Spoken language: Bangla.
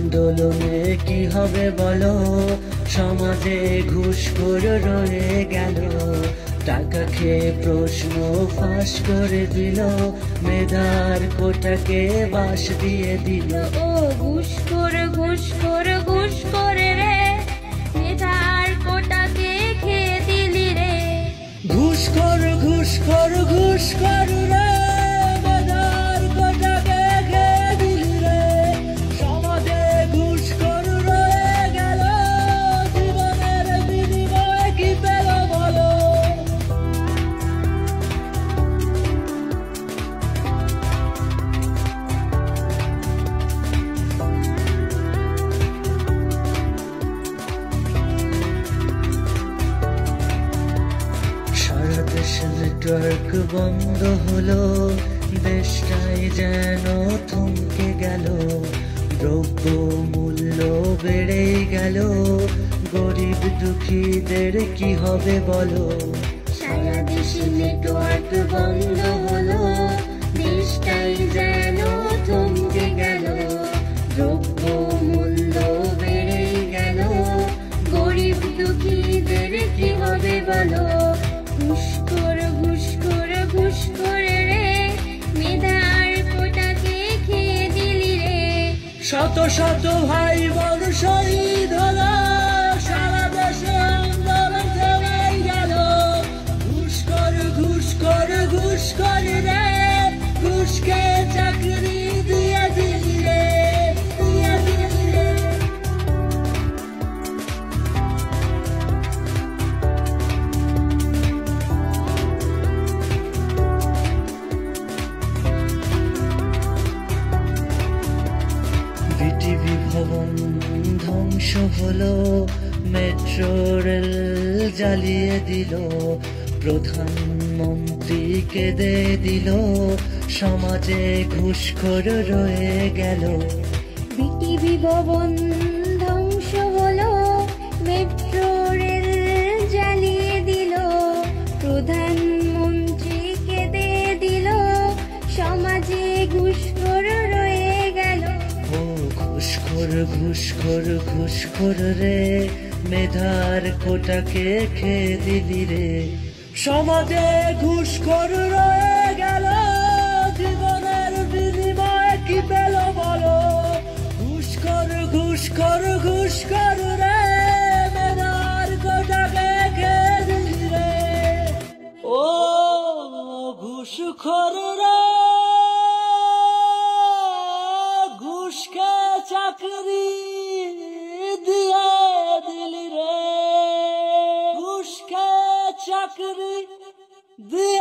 আন্দোলনে কি হবে বলো, সমাজে ঘুষখোর রয়ে গেল। টাকা খেয়ে প্রশ্ন ফাঁস করে দিল, মেধার কোটাকে বাস দিয়ে দিল। ও ঘুষখোর ঘুষখোর ঘুষখোর রে, মেধার কোটাকে খেয়ে দিলি রে। ঘুষখোর ঘুষখোর ঘুষখোর রে, মেধার কোটাকে খেয়ে দিলি রে। সমাজে ঘুষখোর রয়ে গেল, জীবনের বিনিময়ে কি পেল বলো। সারা দেশে নেটওয়ার্ক বন্ধ হলো, দেশটাই যেন থমকে গেল। দ্রব্য মূল্য বেড়ে গেল, গরিব দুঃখীদের কি হবে বলো। সারা দেশে নেটওয়ার্ক বন্ধ হলো, দেশটাই যেন থমকে গেল। দ্রব্য মূল্য বেড়ে গেল, গরিব দুঃখীদের কি হবে বলো। ঘুষখোর ঘুষখোর ঘুষখোর রে, মেধার কোটাকে খেয়ে দিলি রে। শত শত ভাই বোন শহীদ হলো, সারা দেশে আন্দোলন থেমে গেল। ঘুষখোর ঘুষখোর ঘুষখোর রে, ঘুষকে চাকরি দিয়ে দিলি রে, দিয়ে দিলি রে। বিটিভি ভবন ধ্বংস হলো, মেট্রো রেল জ্বালিয়ে দিল। প্রধানমন্ত্রী কেঁদে দিল, সমাজে ঘুষখোর রয়ে গেল। বিটিভি ভবন ধ্বংস হলো, মেট্রো রেল জ্বালিয়ে দিল। প্রধানমন্ত্রী কেঁদে দিল, সমাজে ঘুষখোর রয়ে গেল। ও ঘুষখোর ঘুষখোর ঘুষখোর রে, মেধার কোটাকে খেয়ে দিলি রে। সমাজে ঘুষখোর রয়ে গেল, জীবনের বিনিময়ে কি পেল বলো। ঘুষখোর ঘুষখোর ঘুষখোর রে, মেধার কোটাকে খেয়ে দিলি রে। ও ঘুষখোর রে, ঘুষকে চাকরি দিয়ে দিলি রে, ঘুষকে চাকরি দিয়ে